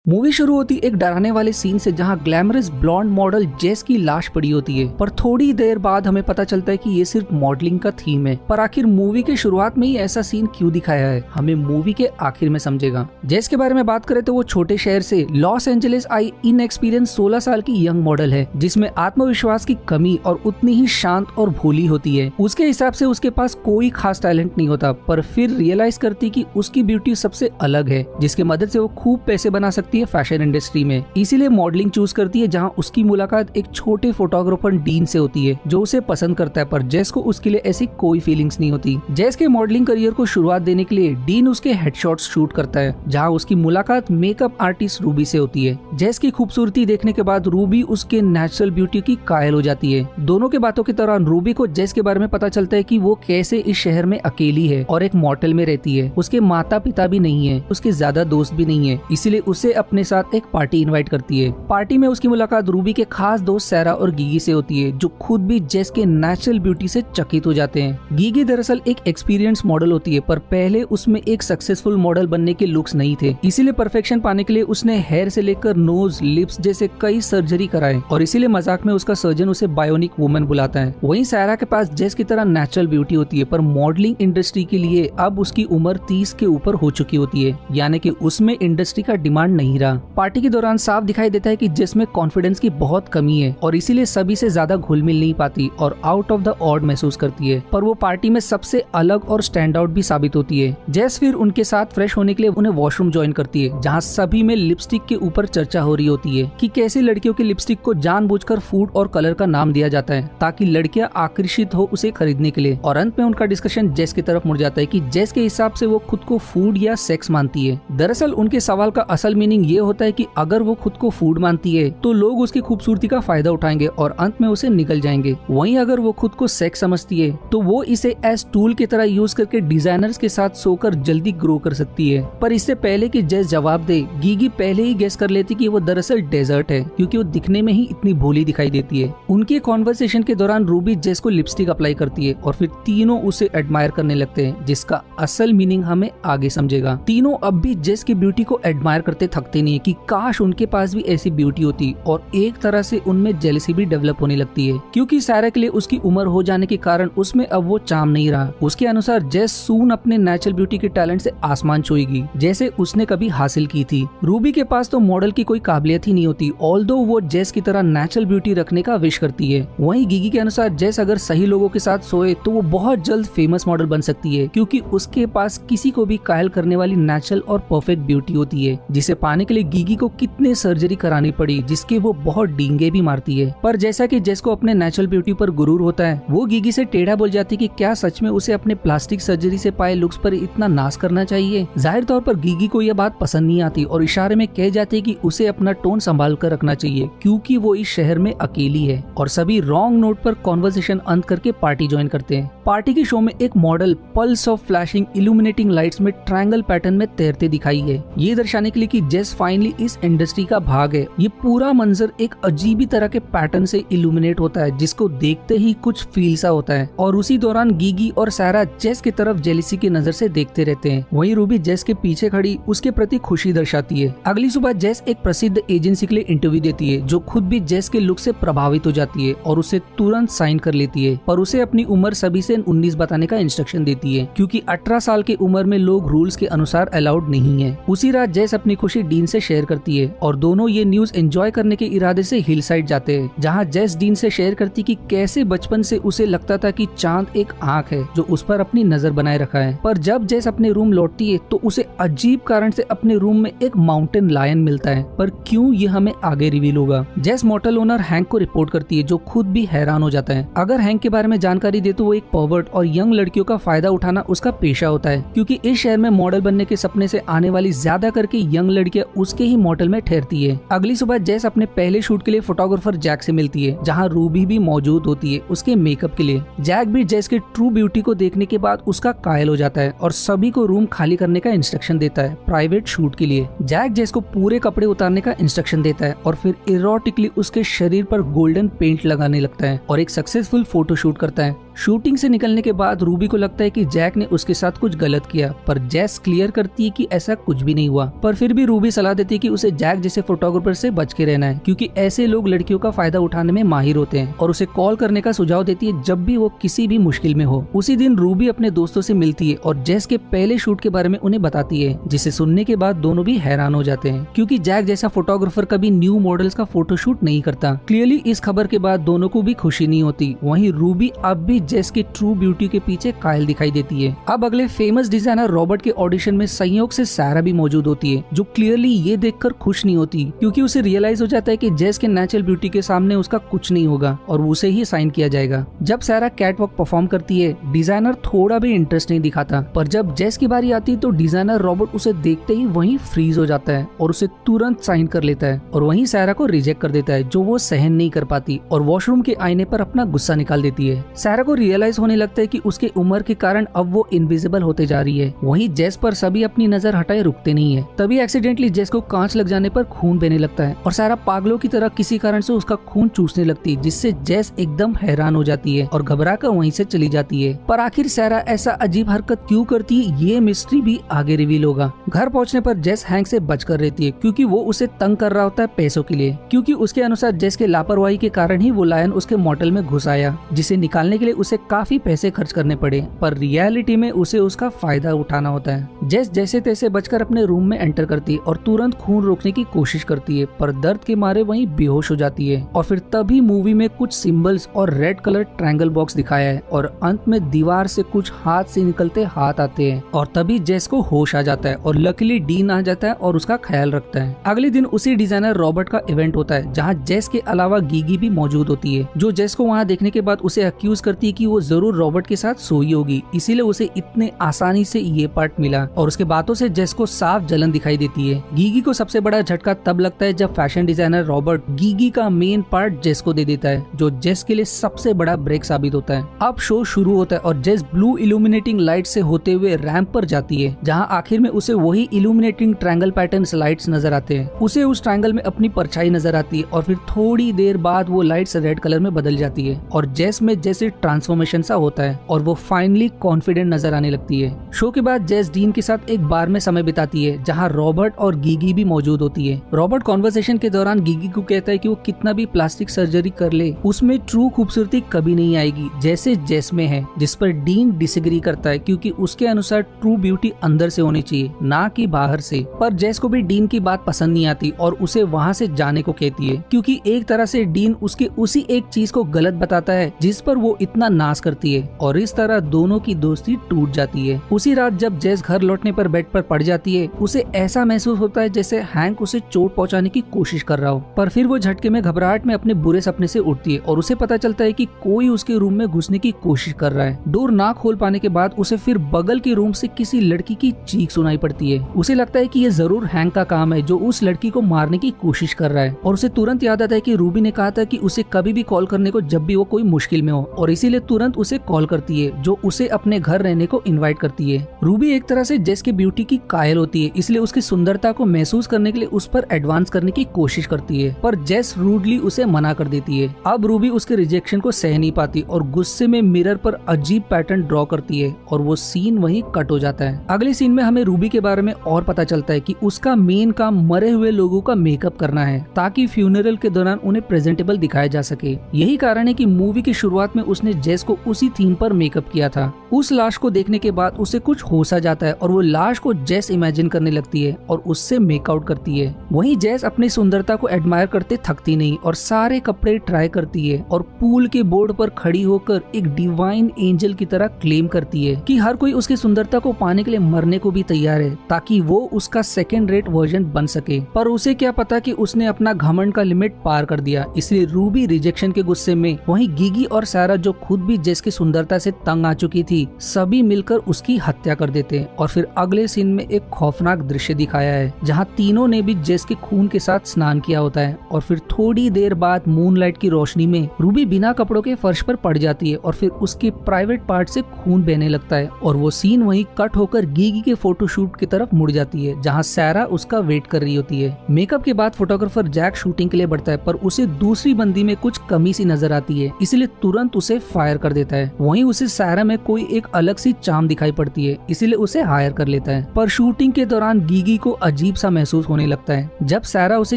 Movie शुरू होती एक डराने वाले सीन से जहां ग्लैमरस ब्लॉन्ड मॉडल जेस की लाश पड़ी होती है, पर थोड़ी देर बाद हमें पता चलता है कि ये सिर्फ मॉडलिंग का थीम है। पर आखिर मूवी के शुरुआत में ही ऐसा सीन क्यों दिखाया है, हमें मूवी के आखिर में समझेगा। जेस के बारे में बात करें तो वो छोटे शहर से लॉस एंजलिस आई इनएक्सपीरियंस 16 साल की यंग मॉडल है, जिसमें आत्मविश्वास की कमी और उतनी ही शांत और भोली होती है। उसके हिसाब से उसके पास कोई खास टैलेंट नहीं होता, पर फिर रियलाइज करती कि उसकी ब्यूटी सबसे अलग है, जिसके मदद से वो खूब पैसे बना सकती है फैशन इंडस्ट्री में। इसीलिए मॉडलिंग चूज करती है, जहां उसकी मुलाकात एक छोटे फोटोग्राफर डीन से होती है, जो उसे पसंद करता है, पर जेस को उसके लिए ऐसी कोई फीलिंग्स नहीं होती। जेस के मॉडलिंग करियर को शुरुआत देने के लिए डीन उसके हेडशॉट्स शूट करता है, जहां उसकी मुलाकात मेकअप आर्टिस्ट रूबी से होती है। जेस की खूबसूरती देखने के बाद रूबी उसके नेचुरल ब्यूटी की कायल हो जाती है। दोनों के बातों के दौरान रूबी को जेस के बारे में पता चलता है कि वो कैसे इस शहर में अकेली है और एक मोटेल में रहती है। उसके माता पिता भी नहीं है, उसके ज्यादा दोस्त भी नहीं है, इसीलिए उसे अपने साथ एक पार्टी इनवाइट करती है। पार्टी में उसकी मुलाकात रूबी के खास दोस्त सैरा और गीगी से होती है, जो खुद भी जेस के नेचुरल ब्यूटी से चकित हो जाते हैं। गीगी दरअसल एक एक्सपीरियंस मॉडल होती है, पर पहले उसमें एक सक्सेसफुल मॉडल बनने के लुक्स नहीं थे, इसीलिए परफेक्शन पाने के लिए उसने हेयर से लेकर नोज, लिप्स जैसे कई सर्जरी कराए, और इसीलिए मजाक में उसका सर्जन उसे बायोनिक वुमन बुलाता है। वहीं सैरा के पास जेस की तरह नेचुरल ब्यूटी होती है, पर मॉडलिंग इंडस्ट्री के लिए अब उसकी उम्र 30 के ऊपर हो चुकी होती है, यानी कि उसमें इंडस्ट्री का डिमांड नहीं रहा। पार्टी के दौरान साफ दिखाई देता है कि जेस में कॉन्फिडेंस की बहुत कमी है, और इसीलिए सभी से ज्यादा घुल मिल नहीं पाती और आउट ऑफ द ऑड महसूस करती है। पर वो पार्टी में सबसे अलग और स्टैंड आउट भी साबित होती है। जेस फिर उनके साथ फ्रेश होने के लिए उन्हें वॉशरूम ज्वाइन करती है, जहाँ सभी में लिपस्टिक के ऊपर चर्चा हो रही होती है कि कैसे लड़कियों के लिपस्टिक को जानबूझकर फूड और कलर का नाम दिया जाता है, ताकि लड़कियां आकर्षित हो उसे खरीदने के लिए। और अंत में उनका डिस्कशन जेस की तरफ मुड़ जाता है कि जेस के हिसाब से वो खुद को फूड या सेक्स मानती है। दरअसल उनके सवाल का असल मीनिंग ये होता है कि अगर वो खुद को फूड मानती है तो लोग उसकी खूबसूरती का फायदा उठाएंगे और अंत में उसे निगल जाएंगे। वहीं अगर वो खुद को सेक्स समझती है तो वो इसे एज टूल की तरह यूज करके डिजाइनर्स के साथ सोकर जल्दी ग्रो कर सकती है। पर इससे पहले कि जेस जवाब दे, गीगी पहले ही गेस कर लेती कि वो दरअसल डेजर्ट है, क्योंकि वो दिखने में ही इतनी भोली दिखाई देती है। उनके कॉन्वर्सेशन के दौरान रूबी जेस को लिपस्टिक अप्लाई करती है और फिर तीनों उसे एडमायर करने लगते हैं, जिसका असल मीनिंग हमें आगे समझेगा। तीनों अब भी जेस की ब्यूटी को एडमायर करते थकते नहीं है कि काश उनके पास भी ऐसी ब्यूटी होती, और एक तरह से उनमें जेलसी भी डेवलप होने लगती है, क्योंकि सैरा के लिए उसकी उम्र हो जाने के कारण उसमें अब वो चार्म नहीं रहा। उसके अनुसार जेस सून अपने नेचुरल ब्यूटी के टैलेंट से आसमान छुएगी, जैसे उसने कभी हासिल की थी। रूबी के पास तो मॉडल की कोई काबिलियत ही नहीं होती, ऑल्दो वो जेस की तरह नेचुरल ब्यूटी रखने का विश करती है। वहीं गीगी के अनुसार जेस अगर सही लोगों के साथ सोए तो वो बहुत जल्द फेमस मॉडल बन सकती है, क्योंकि उसके पास किसी को भी कायल करने वाली नेचुरल और परफेक्ट ब्यूटी होती है, जिसे पाने के लिए गीगी को कितने सर्जरी करानी पड़ी, जिसके वो बहुत डींगे भी मारती है। पर जैसा कि जेस को अपने नेचुरल ब्यूटी पर गुरूर होता है, वो गीगी से टेढ़ा बोल जाती कि क्या सच में उसे अपने प्लास्टिक सर्जरी से पाए लुक्स पर इतना नाश करना चाहिए। जाहिर तौर पर गीगी को यह बात पसंद नहीं आती और इशारे में कह जाती है कि उसे अपना टोन संभाल कर रखना चाहिए, क्योंकि वो इस शहर में अकेली है। और सभी रॉन्ग नोट पर कॉन्वर्सेशन अंत करके पार्टी ज्वाइन करते हैं। पार्टी के शो में एक model pulse of flashing illuminating lights में ट्रायंगल पैटर्न में तैरते दिखाई है, ये दर्शाने के लिए कि जेस फाइनली इस इंडस्ट्री का भाग है। ये पूरा मंजर एक अजीब ही तरह के पैटर्न से इल्यूमिनेट होता है, जिसको देखते ही कुछ फील सा होता है। और उसी दौरान गीगी और सैरा जेस की तरफ जेलिसी की नजर से देखते रहते हैं। वहीं रूबी जेस के पीछे खड़ी उसके प्रति खुशी दर्शाती है। अगली सुबह जेस एक प्रसिद्ध एजेंसी के लिए इंटरव्यू देती है, जो खुद भी जेस के लुक से प्रभावित हो जाती है और उसे तुरंत साइन कर लेती है, पर उसे अपनी उम्र सभी से 19 बताने का इंस्ट्रक्शन देती है, क्योंकि 18 साल की उम्र में लोग रूल्स के अनुसार अलाउड नहीं है। उसी रात जेस अपनी खुशी डीन से शेयर करती है और दोनों ये न्यूज एंजॉय करने के इरादे से हिल साइड जाते हैं, जहाँ जेस डीन से शेयर करती कि कैसे बचपन से उसे लगता था कि चांद एक आंख है जो उस पर अपनी नजर बनाए रखा है। पर जब जेस अपने रूम लौटती है तो उसे अजीब कारण से अपने रूम में एक माउंटेन लायन मिलता है, पर क्यों ये हमें आगे रिवील होगा। जेस मोटेल ओनर हैंक को रिपोर्ट करती है, जो खुद भी हैरान हो जाता है। अगर हैंक के बारे में जानकारी दे तो वो एक पर्वर्ट और यंग लड़कियों का फायदा उठाना उसका पेशा होता है, क्योंकि इस शहर में मॉडल बनने के सपने से आने वाली ज्यादा करके यंग लड़कियां उसके ही मॉडल में ठहरती है। अगली सुबह जेस अपने पहले शूट के लिए फोटोग्राफर जैक से मिलती है, जहाँ रूबी भी मौजूद होती है उसके मेकअप के लिए। जैक भी जेस की ट्रू ब्यूटी को देखने के बाद उसका कायल हो जाता है और सभी को रूम खाली करने का इंस्ट्रक्शन देता है प्राइवेट शूट के लिए। जैक जेस को पूरे कपड़े उतारने का इंस्ट्रक्शन देता है और फिर इरोटिकली उसके शरीर पर गोल्डन पेंट लगाने लगता है और एक सक्सेसफुल फोटो शूट करता है। शूटिंग से निकलने के बाद रूबी को लगता है कि जैक ने उसके साथ कुछ गलत किया, पर जेस क्लियर करती है कि ऐसा कुछ भी नहीं हुआ। पर फिर भी रूबी सलाह देती है कि उसे जैक जैसे फोटोग्राफर से बच के रहना है, क्योंकि ऐसे लोग लड़कियों का फायदा उठाने में माहिर होते हैं, और उसे कॉल करने का सुझाव देती है जब भी वो किसी भी मुश्किल में हो। उसी दिन रूबी अपने दोस्तों से मिलती है और जेस के पहले शूट के बारे में उन्हें बताती है, जिसे सुनने के बाद दोनों भी हैरान हो जाते हैं, क्योंकि जैक जैसा फोटोग्राफर कभी न्यू मॉडल्स का फोटोशूट नहीं करता। क्लियरली इस खबर के बाद दोनों को भी खुशी नहीं होती। वहीं रूबी अब भी जेस की ट्रू ब्यूटी के पीछे कायल दिखाई देती है। अब अगले फेमस डिजाइनर रॉबर्ट के ऑडिशन में संयोग से सारा भी मौजूद होती है, जो क्लियरली ये देखकर खुश नहीं होती, क्योंकि उसे रियलाइज हो जाता है कि जेस के नेचुरल ब्यूटी के सामने उसका कुछ नहीं होगा और उसे ही साइन किया जाएगा। जब सारा कैटवॉक परफॉर्म करती है, डिजाइनर थोड़ा भी इंटरेस्ट नहीं दिखाता, पर जब जेस की बारी आती है तो डिजाइनर रॉबर्ट उसे देखते ही वहीं फ्रीज हो जाता है और उसे तुरंत साइन कर लेता है, और वहीं सारा को रिजेक्ट कर देता है, जो वो सहन नहीं कर पाती और वॉशरूम के आईने पर अपना गुस्सा निकाल देती है। सारा को रियलाइज होने लगता है कि उसके उम्र के कारण अब वो इनविजिबल होते जा रही है। वहीं जेस पर सभी अपनी नजर हटाए रुकते नहीं है। तभी एक्सीडेंटली जेस को कांच लग जाने पर खून बहने लगता है और सारा पागलों की तरह किसी कारण से उसका खून चूसने लगती है, जिससे जेस एकदम हैरान हो जाती है और घबरा कर वहीं से चली जाती है। पर आखिर सारा ऐसा अजीब हरकत क्यों करती है, ये मिस्ट्री भी आगे रिवील होगा। घर पहुंचने पर जेस हैंक से बच कर रहती है, क्योंकि वो उसे तंग कर रहा होता है पैसों के लिए, क्योंकि उसके अनुसार जेस के लापरवाही के कारण ही वो लायन उसके मोटल में घुस आया, जिसे निकालने के लिए उसे काफी पैसे खर्च करने पड़े, पर रियलिटी में उसे उसका फायदा उठाना होता है। जेस जैसे तैसे बचकर अपने रूम में एंटर करती है और तुरंत खून रोकने की कोशिश करती है, पर दर्द के मारे वहीं बेहोश हो जाती है। और फिर तभी मूवी में कुछ सिंबल्स और रेड कलर ट्रायंगल बॉक्स दिखाया है और अंत में दीवार से कुछ हाथ से निकलते हाथ आते हैं, और तभी जेस को होश आ जाता है और लकीली डीन आ जाता है और उसका ख्याल रखता है। अगले दिन उसी डिजाइनर रॉबर्ट का इवेंट होता है, जहाँ जेस के अलावा गीगी भी मौजूद होती है, जो जेस को वहाँ देखने के बाद उसे अक्यूज करती है कि वो जरूर रॉबर्ट के साथ सोई होगी, इसीलिए उसे इतने आसानी से ये पार्ट मिला, और उसके बातों से जेस को साफ जलन दिखाई देती है। गीगी को सबसे बड़ा झटका तब लगता है जब फैशन डिजाइनर रॉबर्ट गीगी का मेन पार्ट जेस को दे देता है, जो जेस के लिए सबसे बड़ा ब्रेक साबित होता है। अब शो शुरू होता है और जेस ब्लू इल्यूमिनेटिंग लाइट से होते हुए रैंप पर जाती है, जहाँ आखिर में उसे वही इल्यूमिनेटिंग ट्रायंगल पैटर्न लाइट्स नजर आते हैं। उसे उस ट्रायंगल में अपनी परछाई नजर आती है और फिर थोड़ी देर बाद वो लाइट्स रेड कलर में बदल जाती है और जेस में जैसे ट्रांसफॉर्मेशन सा होता है और वो फाइनली कॉन्फिडेंट नजर आने लगती है। शो के बाद जेस डीन के साथ एक बार में समय बिताती है, जहाँ रॉबर्ट और गीगी भी मौजूद होती है। रॉबर्ट कॉन्वर्सेशन के दौरान गीगी को कहता है कि वो कितना भी प्लास्टिक सर्जरी कर ले, उसमें ट्रू खूबसूरती कभी नहीं आएगी जैसे जेस में है, जिस पर डीन डिसएग्री करता है, क्योंकि उसके अनुसार ट्रू ब्यूटी अंदर से होनी चाहिए, ना कि बाहर से। पर जेस को भी डीन की बात पसंद नहीं आती और उसे वहाँ से जाने को कहती है, क्योंकि एक तरह से डीन उसके उसी एक चीज को गलत बताता है जिस पर वो इतना नाज करती है, और इस तरह दोनों की दोस्ती टूट जाती है। उसी रात जब जेस घर लौटने पर बेड पर पड़ जाती है, उसे ऐसा महसूस होता है जैसे हैंक उसे चोट पहुंचाने की कोशिश कर रहा हो, पर फिर वो झटके में घबराहट में अपने बुरे सपने से उठती है और उसे पता चलता है कि कोई उसके रूम में घुसने की कोशिश कर रहा है। डोर ना खोल पाने के बाद उसे फिर बगल के रूम से किसी लड़की की चीख सुनाई पड़ती है। उसे लगता है कि ये जरूर हैंक का काम है, जो उस लड़की को मारने की कोशिश कर रहा है, और उसे तुरंत याद आता है कि रूबी ने कहा था कि उसे कभी भी कॉल करने को जब भी वो कोई मुश्किल में हो, और इसीलिए तुरंत उसे कॉल करती है, जो उसे अपने घर रहने को इनवाइट करती है। रूबी एक तरह से जेस की ब्यूटी की कायल होती है, इसलिए उसकी सुंदरता को महसूस करने के लिए उस पर एडवांस करने की कोशिश करती है, पर जेस रूडली उसे मना कर देती है। अब रूबी उसके रिजेक्शन को सह नहीं पाती और गुस्से में मिरर पर अजीब पैटर्न ड्रॉ करती है, और वो सीन वहीं कट हो जाता है। अगले सीन में हमें रूबी के बारे में और पता चलता है कि उसका मेन काम मरे हुए लोगों का मेकअप करना है, ताकि फ्यूनरल के दौरान उन्हें प्रेजेंटेबल दिखाया जा सके। यही कारण है कि मूवी की शुरुआत में उसने जेस को उसी थीम पर मेकअप किया था। उस लाश को देखने के बाद उसे कुछ होश आ जाता है और वो लाश को जेस इमेजिन करने लगती है और उससे मेकआउट करती है। वहीं जेस अपनी सुंदरता को एडमायर करते थकती नहीं और सारे कपड़े ट्राई करती है और पूल के बोर्ड पर खड़ी होकर एक डिवाइन एंजल की तरह क्लेम करती है कि हर कोई उसकी सुंदरता को पाने के लिए मरने को भी तैयार है, ताकि वो उसका सेकेंड रेट वर्जन बन सके। पर उसे क्या पता कि उसने अपना घमंड का लिमिट पार कर दिया, इसलिए रूबी रिजेक्शन के गुस्से में, वहीं गीगी और सारा जो खुद भी जेस की सुंदरता से तंग आ चुकी थी, सभी मिलकर उसकी हत्या कर देते हैं। और फिर अगले सीन में एक खौफनाक दृश्य दिखाया है, जहाँ तीनों ने भी जेस के खून के साथ स्नान किया होता है, और फिर थोड़ी देर बाद मूनलाइट की रोशनी में रूबी बिना कपड़ों के फर्श पर पड़ जाती है और फिर उसके प्राइवेट पार्ट से खून बहने लगता है, और वो सीन वहीं कट होकर गीगी के फोटोशूट की तरफ मुड़ जाती है, जहाँ सारा उसका वेट कर रही होती है। मेकअप के बाद फोटोग्राफर जैक शूटिंग के लिए बढ़ता है, पर उसे दूसरी बंदी में कुछ कमी सी नजर आती है, इसलिए तुरंत उसे फायर फायर कर देता है। वहीं उसे सारा में कोई एक अलग सी चार्म दिखाई पड़ती है, इसीलिए उसे हायर कर लेता है। पर शूटिंग के दौरान गीगी को अजीब सा महसूस होने लगता है। जब सारा उसे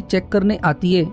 चेक करने आती है,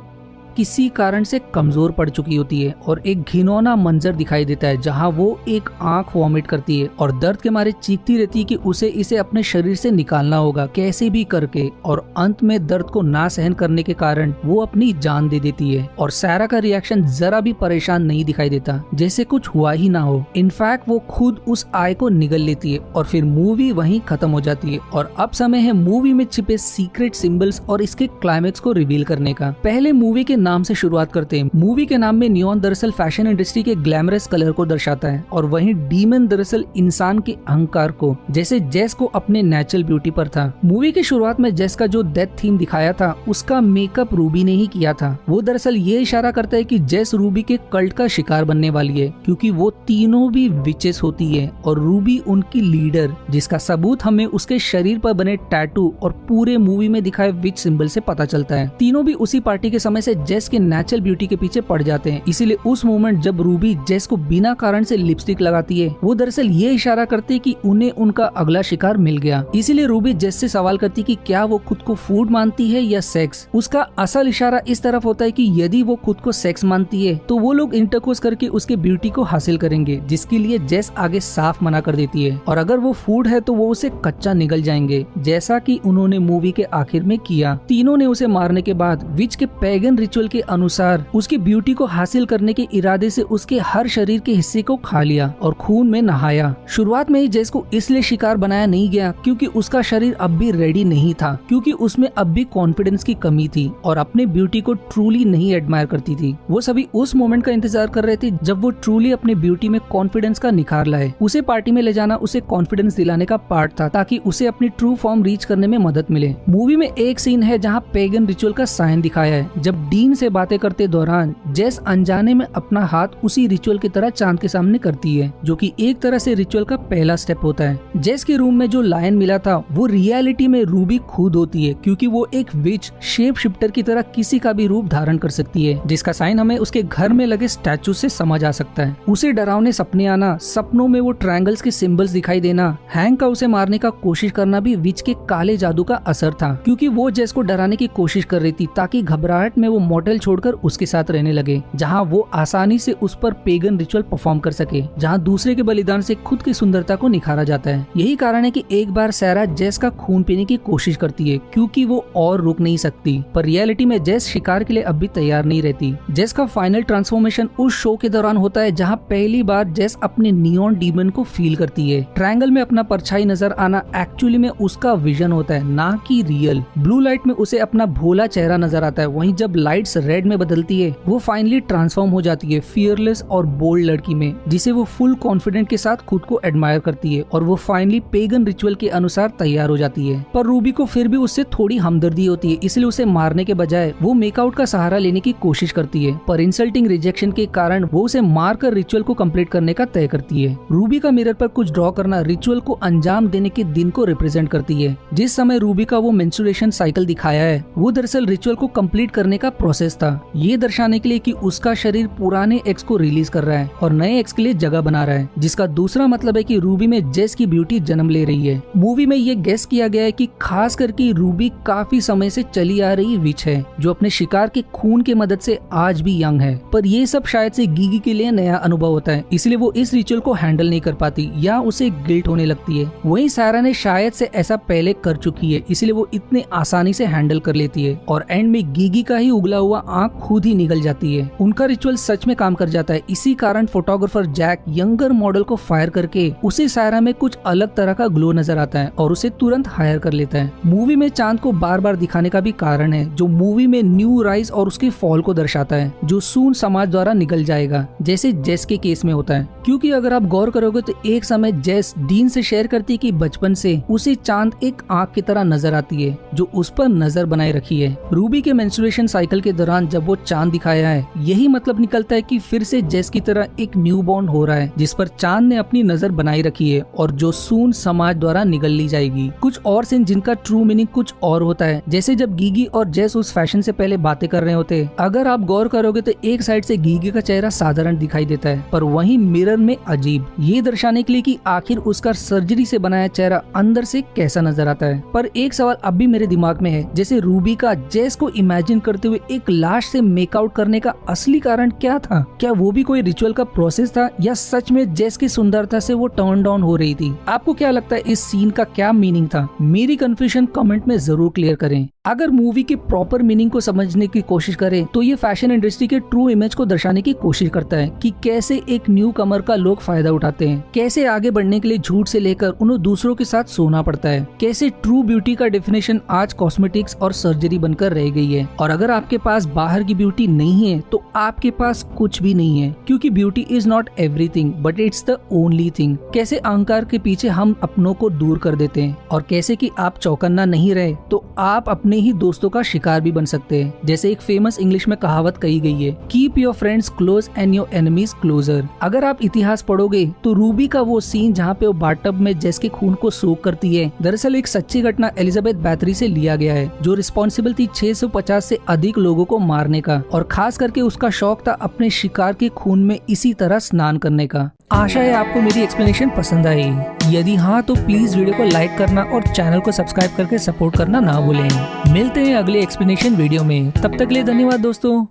किसी कारण से कमजोर पड़ चुकी होती है और एक घिनौना मंजर दिखाई देता है जहां वो एक आंख वॉमिट करती है और दर्द के मारे चीखती रहती है कि उसे इसे अपने शरीर से निकालना होगा कैसे भी करके, और अंत में दर्द को ना सहन करने के कारण वो अपनी जान दे देती है। और सारा का रिएक्शन जरा भी परेशान नहीं दिखाई देता, जैसे कुछ हुआ ही ना हो। इनफैक्ट वो खुद उस आय को निगल लेती है और फिर मूवी वहीं खत्म हो जाती है। और अब समय है मूवी में छिपे सीक्रेट सिंबल्स और इसके क्लाइमेक्स को रिवील करने का। पहले मूवी के नाम से शुरुआत करते हैं। मूवी के नाम में नियॉन दरअसल फैशन इंडस्ट्री के ग्लैमरस कलर को दर्शाता है और वहीं डीमन दरअसल इंसान के अहंकार को, जैसे जेस को अपने नेचुरल ब्यूटी पर था। मूवी की शुरुआत में जेस का जो डेथ थीम दिखाया था उसका मेकअप रूबी ने ही किया था। वो दरअसल ये इशारा करता है कि जेस रूबी के कल्ट का शिकार बनने वाली है, क्योंकि वो तीनों भी विचेस होती है और रूबी उनकी लीडर, जिसका सबूत हमें उसके शरीर पर बने टैटू और पूरे मूवी में दिखाए विच सिंबल से पता चलता है। तीनों भी उसी पार्टी के समय से जेस के नेचुरल ब्यूटी के पीछे पड़ जाते हैं। इसीलिए उस मोमेंट जब रूबी जेस को बिना कारण से लिपस्टिक लगाती है, वो दरअसल ये इशारा करते हैं कि उन्हें उनका अगला शिकार मिल गया। इसीलिए रूबी जेस से सवाल करती कि क्या वो खुद को फूड मानती है या सेक्स। उसका असल इशारा इस तरफ होता है कि यदि वो खुद को सेक्स मानती है तो वो लोग इंटरकोर्स करके उसके ब्यूटी को हासिल करेंगे, जिसके लिए जेस आगे साफ मना कर देती है। और अगर वो फूड है तो वो उसे कच्चा निगल जाएंगे, जैसा कि उन्होंने मूवी के आखिर में किया। तीनों ने उसे मारने के बाद विच के पैगन रिचुअल के अनुसार उसकी ब्यूटी को हासिल करने के इरादे से उसके हर शरीर के हिस्से को खा लिया और खून में नहाया। शुरुआत में ही जेस को इसलिए शिकार बनाया नहीं गया क्योंकि उसका शरीर अब भी रेडी नहीं था, क्योंकि उसमें अब भी कॉन्फिडेंस की कमी थी और अपने ब्यूटी को ट्रूली नहीं एडमायर करती थी। वो सभी उस मोमेंट का इंतजार कर रहे थे जब वो ट्रूली अपने ब्यूटी में कॉन्फिडेंस का निखार लाए। उसे पार्टी में ले जाना उसे कॉन्फिडेंस दिलाने का पार्ट था, ताकि उसे अपनी ट्रू फॉर्म रीच करने में मदद मिले। मूवी में एक सीन है जहाँ पेगन रिचुअल का साइन दिखाया है। जब डीन से बातें करते दौरान जेस अनजाने में अपना हाथ उसी रिचुअल की तरह चांद के सामने करती है, जो कि एक तरह से रिचुअल का पहला स्टेप होता है। जेस के रूम में जो लायन मिला था वो रियलिटी में रूबी खुद होती है, क्योंकि वो एक विच शेप शिफ्टर की तरह किसी का भी रूप धारण कर सकती है, जिसका साइन हमें उसके घर में लगे स्टैचू से समझ आ सकता है। उसे डरावने सपने आना, सपनों में वो ट्रायंगल्स के सिंबल्स दिखाई देना, हैंक का उसे मारने का कोशिश करना भी विच के काले जादू का असर था, क्योंकि वो जेस को डराने की कोशिश कर रही थी ताकि घबराहट में वो मॉडल छोड़कर उसके साथ रहने लगे, जहां वो आसानी से उस पर पेगन रिचुअल परफॉर्म कर सके, जहां दूसरे के बलिदान से खुद की सुंदरता को निखारा जाता है। यही कारण है कि एक बार सारा जेस का खून पीने की कोशिश करती है, क्योंकि वो और रुक नहीं सकती। पर रियलिटी में जेस शिकार के लिए अब भी तैयार नहीं रहती। जेस का फाइनल ट्रांसफॉर्मेशन उस शो के दौरान होता है जहां पहली बार जेस अपने नियॉन डीमन को फील करती है। ट्रायंगल में अपना परछाई नजर आना एक्चुअली में उसका विजन होता है, ना कि रियल। ब्लू लाइट में उसे अपना भोला चेहरा नजर आता है, वहीं जब लाइट्स रेड में बदलती है वो फाइनली ट्रांसफॉर्म हो जाती है फियरलेस और बोल्ड लड़की में, जिसे वो फुल कॉन्फिडेंट के साथ खुद को एडमायर करती है और वो फाइनली पेगन रिचुअल के अनुसार तैयार हो जाती है। पर रूबी को फिर भी उससे थोड़ी हमदर्दी होती है, इसलिए उसे मारने के बजाय वो मेकआउट का सहारा लेने की कोशिश करती है। पर इंसल्टिंग रिजेक्शन के कारण वो उसे मारकर रिचुअल को कंप्लीट करने का तय करती है। रूबी का मिरर पर कुछ ड्रॉ करना रिचुअल को अंजाम देने के दिन को रिप्रेजेंट करती है। जिस समय रूबी का वो मेंस्ट्रुएशन साइकिल दिखाया है वो दरअसल रिचुअल को कंप्लीट करने का प्रोसेस था, ये दर्शाने के लिए कि उसका शरीर पुराने एक्स को रिलीज कर रहा है और नए एक्स के लिए जगह बना रहा है, जिसका दूसरा मतलब है कि रूबी में जेस की ब्यूटी जन्म ले रही है। मूवी में ये गेस किया गया है कि खास करके रूबी काफी समय से चली आ रही विच है, जो अपने शिकार के खून की मदद से आज भी यंग है। पर ये सब शायद से गीगी के लिए नया अनुभव होता है, इसलिए वो इस रिचुअल को हैंडल नहीं कर पाती या उसे गिल्ट होने लगती है। वहीं सारा ने शायद से ऐसा पहले कर चुकी है, इसलिए वो इतने आसानी से हैंडल कर लेती है और एंड में गीगी का ही उगला हुआ आंख खुद ही निकल जाती है। उनका रिचुअल सच में काम कर जाता है। इसी कारण फोटोग्राफर जैक यंगर मॉडल को फायर करके उसे सारा में कुछ अलग तरह का ग्लो नजर आता है और उसे तुरंत हायर कर लेता है। मूवी में चांद को बार बार दिखाने का भी कारण है, जो मूवी में न्यू राइज और उसके फॉल को दर्शाता है, जो सून समाज द्वारा निकल जाएगा, जैसे जेस के केस में होता है। क्योंकि अगर आप गौर करोगे तो एक समय जेस डीन से शेयर करती कि बचपन से उसे चांद एक आंख की तरह नजर आती है, जो उस पर नजर बनाए रखी है। रूबी के मेंस्ट्रुएशन साइकिल के दौरान जब वो चांद दिखाया है, यही मतलब निकलता है कि फिर से जेस की तरह एक न्यू बॉन्ड हो रहा है जिस पर चांद ने अपनी नजर बनाई रखी है और जो सून समाज द्वारा निगल ली जाएगी। कुछ और सीन जिनका ट्रू मीनिंग कुछ और होता है, जैसे जब गीगी और जेस उस फैशन से पहले बातें कर रहे होते। अगर आप गौर करोगे तो एक साइड से गीगी का चेहरा साधारण दिखाई देता है, पर वहीं मिरर में अजीब, ये दर्शाने के लिए कि आखिर उसका सर्जरी से बनाया चेहरा अंदर से कैसा नजर आता है। पर एक सवाल अब भी मेरे दिमाग में है, जैसे रूबी का जेस को इमेजिन करते हुए एक लाश से मेकआउट करने का असली कारण क्या था? क्या वो भी कोई रिचुअल का प्रोसेस था या सच में जेस की सुंदरता से वो टर्न डाउन हो रही थी? आपको क्या लगता है इस सीन का क्या मीनिंग था? मेरी कंफ्यूजन कमेंट में जरूर क्लियर करें। अगर मूवी के प्रॉपर मीनिंग को समझने की कोशिश करें तो ये फैशन इंडस्ट्री के ट्रू इमेज को दर्शाने की कोशिश करता है कि कैसे एक न्यू कमर का लोग फायदा उठाते हैं, कैसे आगे बढ़ने के लिए झूठ से लेकर उन्हें दूसरों के साथ सोना पड़ता है, कैसे ट्रू ब्यूटी का डेफिनेशन आज कॉस्मेटिक्स और सर्जरी बनकर रह गई है। और अगर आपके पास बाहर की ब्यूटी नहीं है तो आपके पास कुछ भी नहीं है, क्योंकि beauty is not everything but it's the only thing. कैसे अहंकार के पीछे हम अपनों को दूर कर देते हैं और कैसे कि आप चौकन्ना नहीं रहे तो आप अपने ही दोस्तों का शिकार भी बन सकते हैं। जैसे एक फेमस इंग्लिश में कहावत कही गई है, keep your friends close and your enemies closer. अगर आप इतिहास पढ़ोगे तो रूबी का वो सीन जहाँ पे वो बाथटब में जेस के खून को सोख करती है, दरअसल एक सच्ची घटना एलिजाबेथ बैथरी से लिया गया है, जो रिस्पॉन्सिबल थी 650 से अधिक लोगों को मारने का, और खास करके उसका शौक था अपने शिकार के खून में इसी तरह स्नान करने का। आशा है आपको मेरी एक्सप्लेनेशन पसंद आई। यदि हाँ तो प्लीज वीडियो को लाइक करना और चैनल को सब्सक्राइब करके सपोर्ट करना ना भूलें। मिलते हैं अगले एक्सप्लेनेशन वीडियो में, तब तक के लिए धन्यवाद दोस्तों।